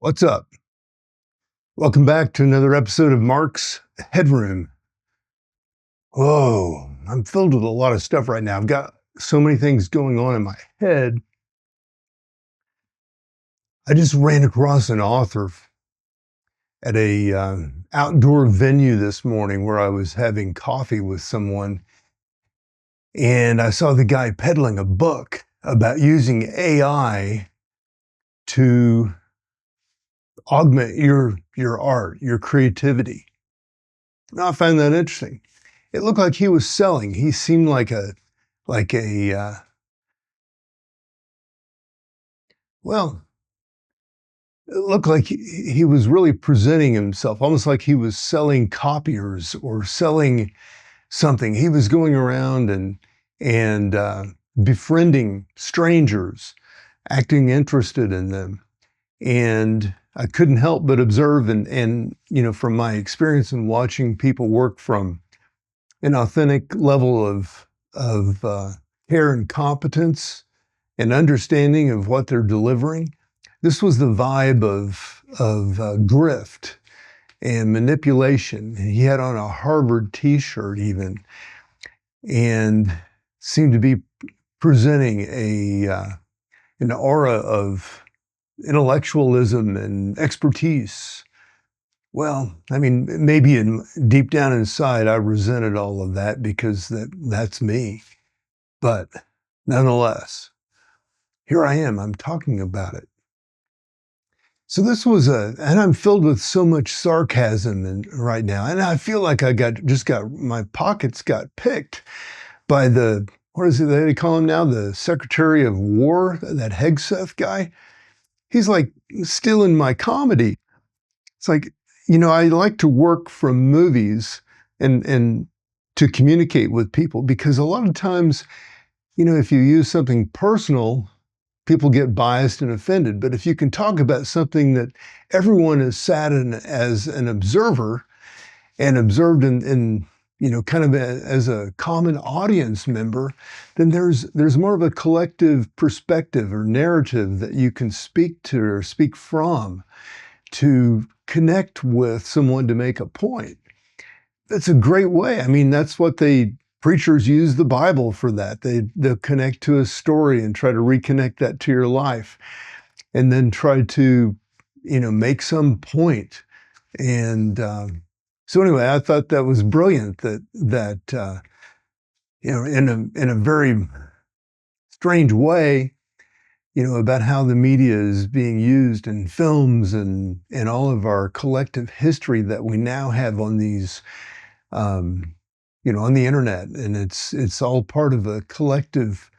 What's up? Welcome back to another episode of Mark's Headroom. Whoa, I'm filled with a lot of stuff right now. I've got so many things going on in my head. I just ran across an author at a outdoor venue this morning where I was having coffee with someone, and I saw the guy peddling a book about using AI to augment your art, your creativity. Now, I find that interesting. It looked like he was selling. He seemed like a well, it looked like he was really presenting himself, almost like he was selling copiers or selling something. He was going around and befriending strangers, acting interested in them. And I couldn't help but observe and from my experience in watching people work from an authentic level of care and competence and understanding of what they're delivering. This was the vibe of grift and manipulation. He had on a Harvard T-shirt even, and seemed to be presenting an aura of intellectualism and expertise. Well, I mean, maybe deep down inside, I resented all of that because that's me. But nonetheless, here I am. I'm talking about it. So this was and I'm filled with so much sarcasm right now, and I feel like I got my pockets got picked by what is it that they call him now? The Secretary of War, that Hegseth guy. He's like stealing my comedy. It's like, I like to work from movies and to communicate with people because a lot of times, if you use something personal, people get biased and offended. But if you can talk about something that everyone is sat in as an observer and observed in kind of as a common audience member, then there's more of a collective perspective or narrative that you can speak to or speak from to connect with someone to make a point. That's a great way. I mean, that's what preachers use the Bible for that. They'll connect to a story and try to reconnect that to your life and then try to, make some point. And so anyway, I thought that was brilliant that in a very strange way, about how the media is being used in films and all of our collective history that we now have on these, on the internet, and it's all part of a collective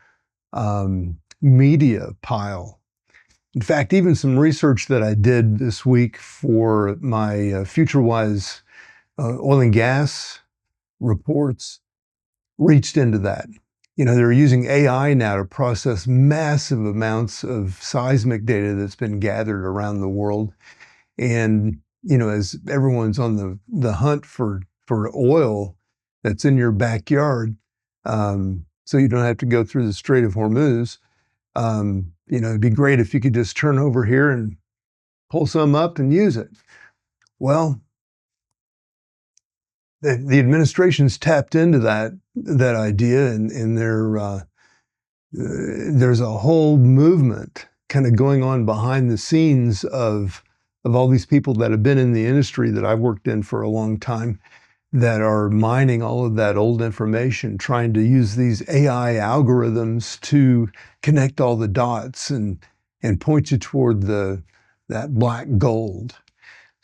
media pile. In fact, even some research that I did this week for my FutureWise oil and gas reports reached into that. They're using AI now to process massive amounts of seismic data that's been gathered around the world. And, as everyone's on the hunt for oil that's in your backyard, so you don't have to go through the Strait of Hormuz, it'd be great if you could just turn over here and pull some up and use it. Well, the administration's tapped into that idea, and there's a whole movement kind of going on behind the scenes of all these people that have been in the industry that I've worked in for a long time that are mining all of that old information, trying to use these AI algorithms to connect all the dots and point you toward that black gold.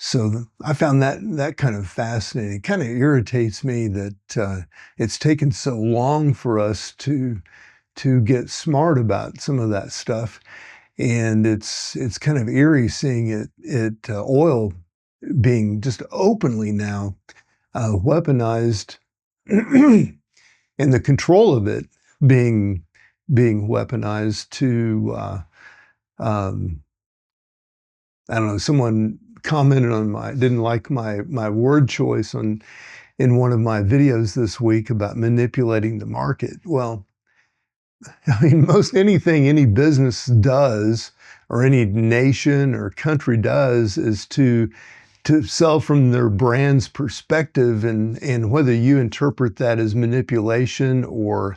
So I found that kind of fascinating. It kind of irritates me that it's taken so long for us to get smart about some of that stuff, and it's kind of eerie seeing oil being just openly now weaponized, and the control of it being weaponized to I don't know. Someone commented didn't like my word choice in one of my videos this week about manipulating the market. Well, I mean, most anything any business does or any nation or country does is to sell from their brand's perspective, and whether you interpret that as manipulation or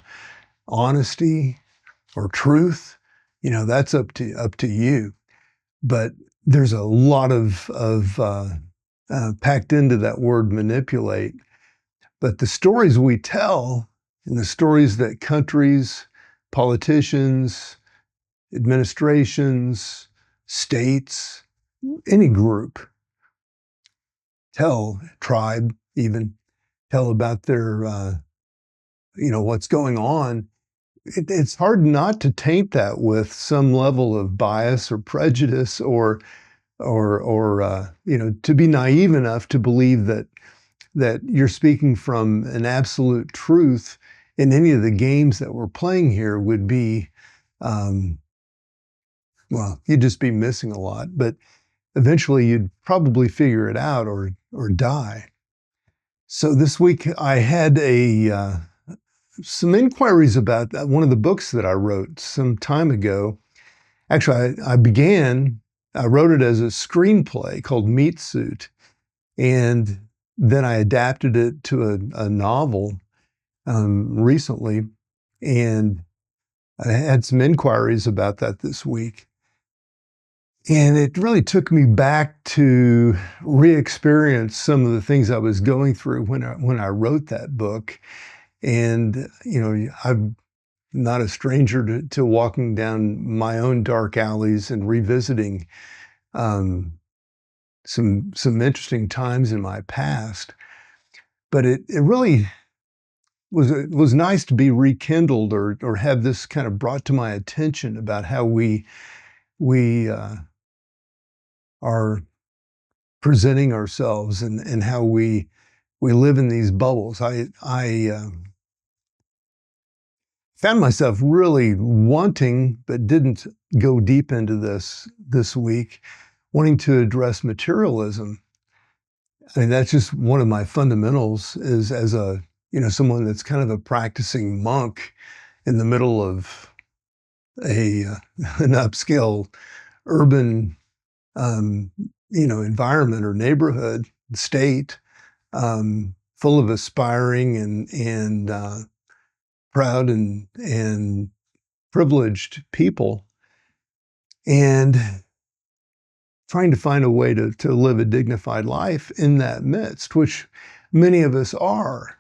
honesty or truth, that's up to you. But there's a lot of packed into that word manipulate. But the stories we tell and the stories that countries, politicians, administrations, states, any group tell, tribe even, tell about their, what's going on, it's hard not to taint that with some level of bias or prejudice or to be naive enough to believe that you're speaking from an absolute truth, and any of the games that we're playing here would be, um, well, you'd just be missing a lot. But eventually you'd probably figure it out or die. So this week I had some inquiries about one of the books that I wrote some time ago. Actually, I wrote it as a screenplay called Meat Suit, and then I adapted it to a novel recently, and I had some inquiries about that this week. And it really took me back to re-experience some of the things I was going through when I wrote that book. And, I'm not a stranger to walking down my own dark alleys and revisiting some interesting times in my past. But it really was nice to be rekindled or have this kind of brought to my attention about how we are presenting ourselves and how we live in these bubbles. I found myself really wanting, but didn't go deep into this week, wanting to address materialism. I mean, that's just one of my fundamentals is as someone that's kind of a practicing monk in the middle of an upscale urban, environment or neighborhood, state, full of aspiring and proud and privileged people, and trying to find a way to live a dignified life in that midst, which many of us are.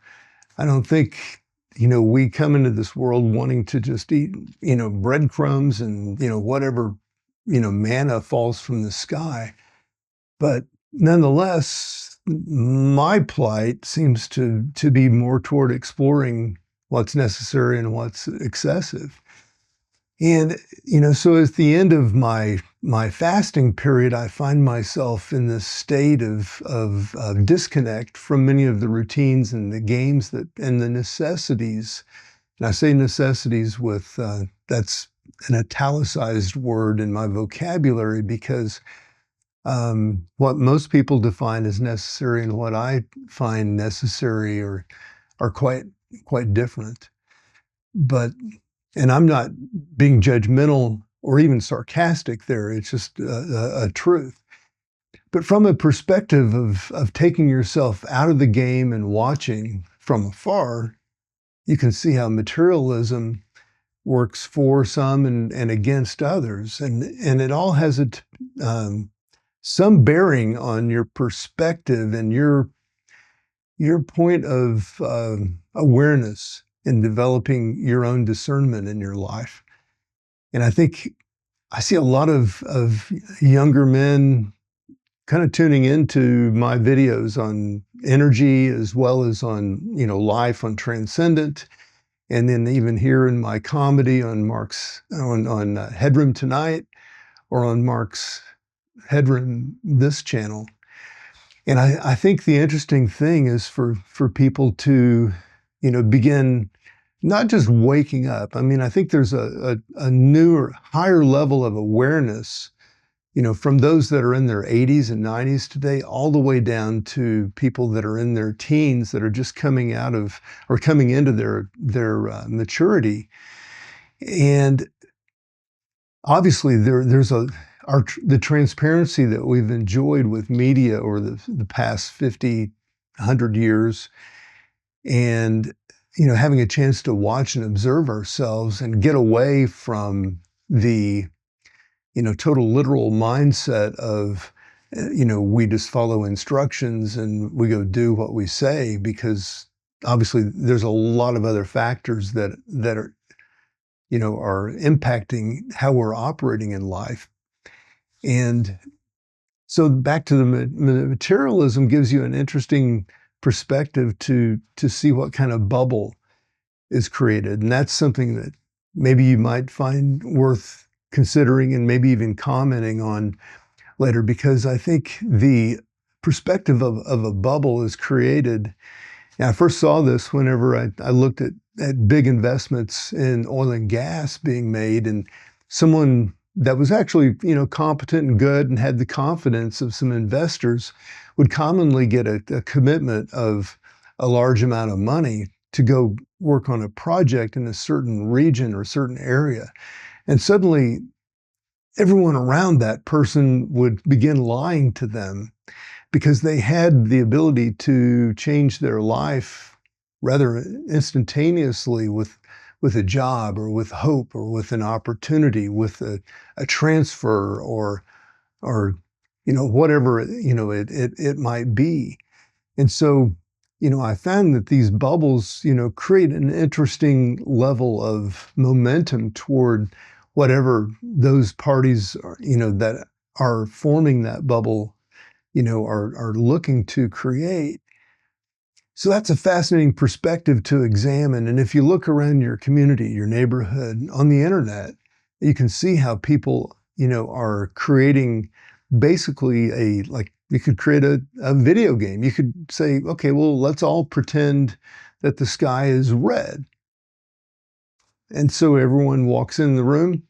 I don't think, we come into this world wanting to just eat, breadcrumbs and, whatever, manna falls from the sky. But nonetheless, my plight seems to be more toward exploring what's necessary and what's excessive. And, so at the end of my fasting period, I find myself in this state of disconnect from many of the routines and the games and the necessities. And I say necessities with, that's an italicized word in my vocabulary, because what most people define as necessary and what I find necessary are quite different. And I'm not being judgmental or even sarcastic there. It's just a truth. But from a perspective of taking yourself out of the game and watching from afar, you can see how materialism works for some and against others. And it all has some bearing on your perspective and your point of awareness in developing your own discernment in your life. And I think I see a lot of younger men kind of tuning into my videos on energy as well as on, life, on transcendent. And then even here in my comedy on Headroom Tonight, or on Mark's Headroom, this channel. And I think the interesting thing is for people to, begin not just waking up. I mean, I think there's a newer, higher level of awareness, from those that are in their 80s and 90s today, all the way down to people that are in their teens that are just coming out of or coming into their maturity. And obviously there's the transparency that we've enjoyed with media over the past 50, 100 years, and having a chance to watch and observe ourselves and get away from the total literal mindset of we just follow instructions and we go do what we say, because obviously there's a lot of other factors that are impacting how we're operating in life. And so back to the materialism gives you an interesting perspective to see what kind of bubble is created. And that's something that maybe you might find worth considering and maybe even commenting on later, because I think the perspective of a bubble is created. And I first saw this whenever I looked at big investments in oil and gas being made, and someone that was actually, competent and good and had the confidence of some investors would commonly get a commitment of a large amount of money to go work on a project in a certain region or certain area. And suddenly everyone around that person would begin lying to them because they had the ability to change their life rather instantaneously with a job or with hope or with an opportunity, with a transfer or whatever it might be. And so I found that these bubbles create an interesting level of momentum toward whatever those parties are, that are forming that bubble are looking to create. So that's a fascinating perspective to examine. And if you look around your community, your neighborhood, on the internet, you can see how people, are creating basically like you could create a video game. You could say, okay, well, let's all pretend that the sky is red. And so everyone walks in the room.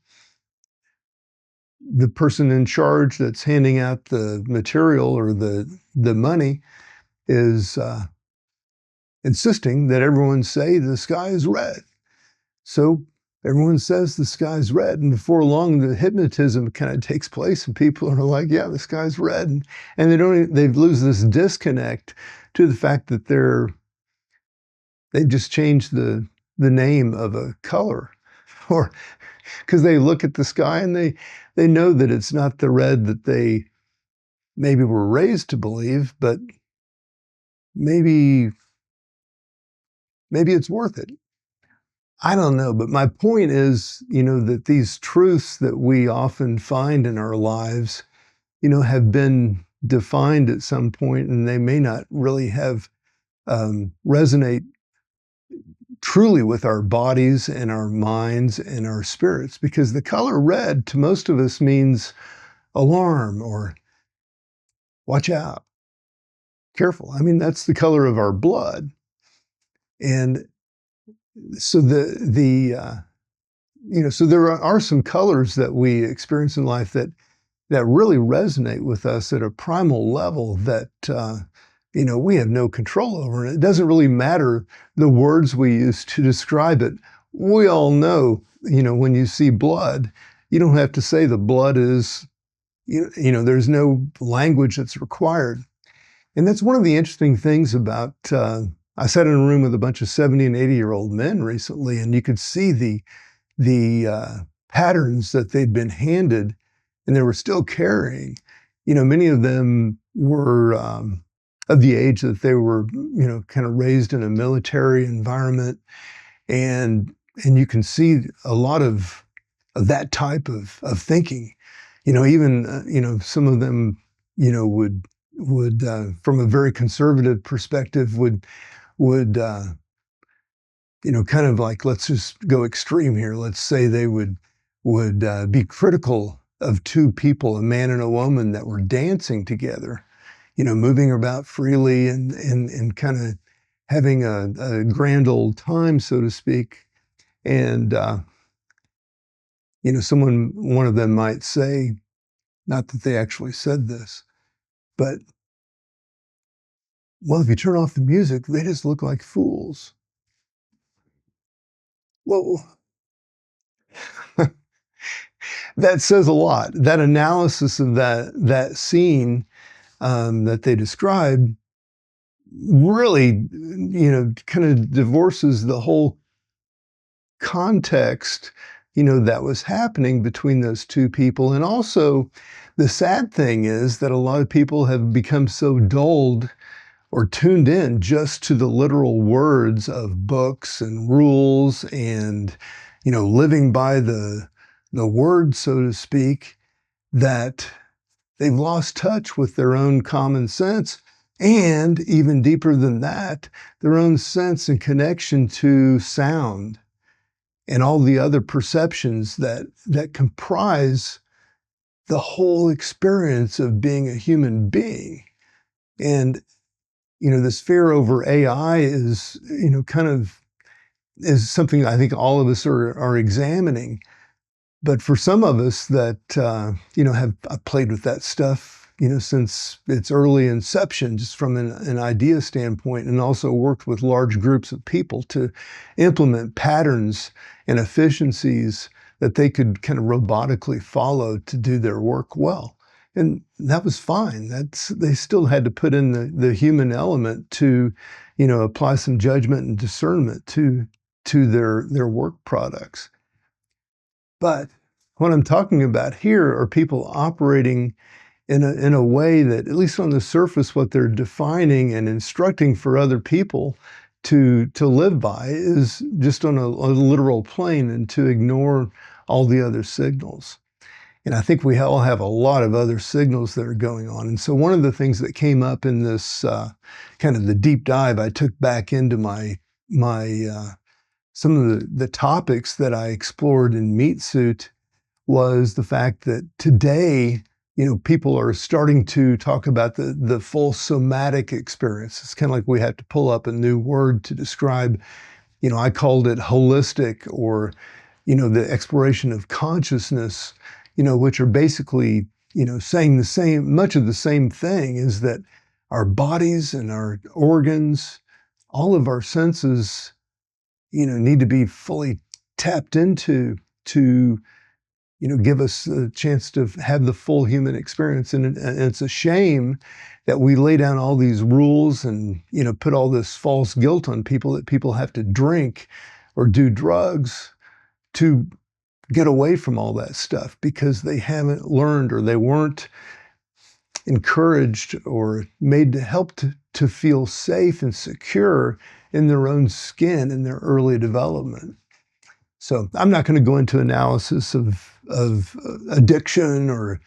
The person in charge that's handing out the material or the money is insisting that everyone say the sky is red. So everyone says the sky's red, and before long, the hypnotism kind of takes place, and people are like, "Yeah, the sky's red," and they lose this disconnect to the fact that they've just changed the name of a color, or because they look at the sky and they know that it's not the red that they maybe were raised to believe, but maybe it's worth it. I don't know, but my point is, that these truths that we often find in our lives, have been defined at some point, and they may not really have resonate truly with our bodies and our minds and our spirits, because the color red to most of us means alarm or watch out, careful. I mean, that's the color of our blood. And so so there are some colors that we experience in life that really resonate with us at a primal level that we have no control over. And it doesn't really matter the words we use to describe it. We all know, when you see blood, you don't have to say the blood is, there's no language that's required. And that's one of the interesting things about, I sat in a room with a bunch of 70 and 80-year-old men recently, and you could see the patterns that they'd been handed and they were still carrying. Many of them were of the age that they were, kind of raised in a military environment, and you can see a lot of that type of thinking. Even some of them, would from a very conservative perspective would kind of like, let's just go extreme here. Let's say they would be critical of two people, a man and a woman that were dancing together, moving about freely and kind of having a grand old time, so to speak. And one of them might say, not that they actually said this, but, well, if you turn off the music, they just look like fools. Well, that says a lot. That analysis of that scene that they described really, kind of divorces the whole context, that was happening between those two people. And also, the sad thing is that a lot of people have become so dulled or tuned in just to the literal words of books and rules and, living by the word, so to speak, that they've lost touch with their own common sense. And even deeper than that, their own sense and connection to sound and all the other perceptions that comprise the whole experience of being a human being. And, this fear over AI is, kind of is something I think all of us are examining. But for some of us that, have played with that stuff, since its early inception, just from an idea standpoint, and also worked with large groups of people to implement patterns and efficiencies that they could kind of robotically follow to do their work well. And that was fine. They still had to put in the human element to, apply some judgment and discernment to their work products. But what I'm talking about here are people operating in a way that, at least on the surface, what they're defining and instructing for other people to live by is just on a literal plane, and to ignore all the other signals. And I think we all have a lot of other signals that are going on. And so one of the things that came up in this kind of the deep dive I took back into my some of the topics that I explored in Meat Suit was the fact that today, people are starting to talk about the full somatic experience. It's kind of like we have to pull up a new word to describe, I called it holistic, or, the exploration of consciousness, which are basically, saying much of the same thing, is that our bodies and our organs, all of our senses, need to be fully tapped into to, give us a chance to have the full human experience. And it's a shame that we lay down all these rules and, put all this false guilt on people, that people have to drink or do drugs to get away from all that stuff, because they haven't learned, or they weren't encouraged or made to help to feel safe and secure in their own skin in their early development. So I'm not going to go into analysis of addiction or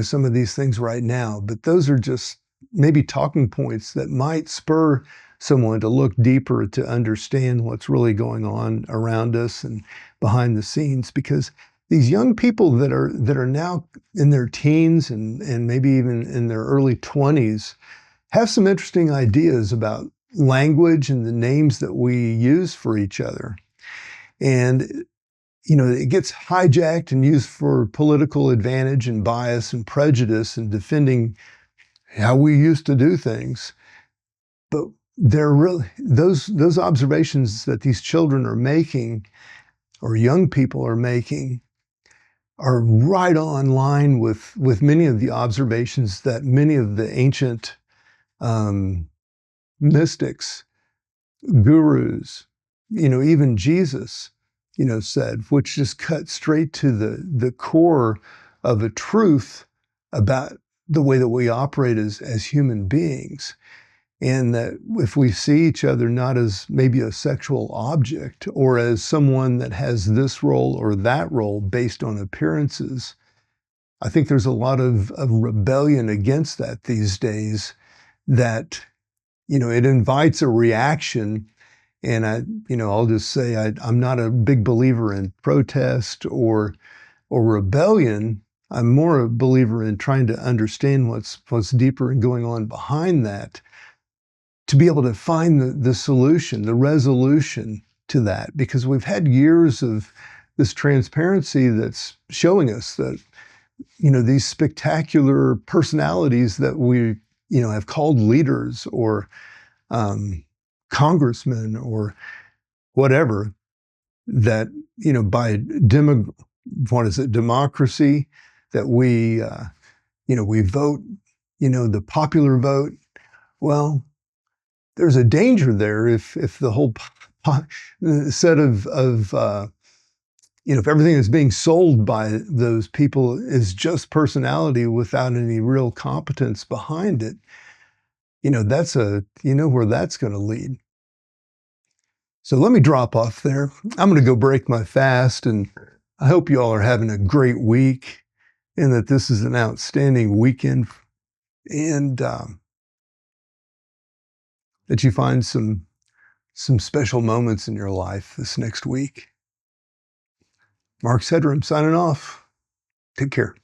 some of these things right now, but those are just maybe talking points that might spur someone to look deeper to understand what's really going on around us and behind the scenes. Because these young people that are now in their teens and maybe even in their early 20s have some interesting ideas about language and the names that we use for each other. And, it gets hijacked and used for political advantage and bias and prejudice and defending how we used to do things. But they're really, those observations that these children are making, or young people are making, are right on line with many of the observations that many of the ancient mystics, gurus, even Jesus, said, which just cut straight to the core of a truth about the way that we operate as human beings. And that if we see each other not as maybe a sexual object, or as someone that has this role or that role based on appearances, I think there's a lot of rebellion against that these days, that, it invites a reaction. And I'll just say I'm not a big believer in protest or rebellion. I'm more a believer in trying to understand what's deeper and going on behind that, to be able to find the solution, the resolution to that. Because we've had years of this transparency that's showing us that, these spectacular personalities that we, have called leaders, or congressmen, or whatever, that, by what is it, democracy, that we, we vote, the popular vote. Well, there's a danger there if the whole set of if everything that's being sold by those people is just personality without any real competence behind it. That's where that's going to lead. So let me drop off there. I'm going to go break my fast, and I hope you all are having a great week and that this is an outstanding weekend, and that you find some special moments in your life this next week. Mark Sedram signing off. Take care.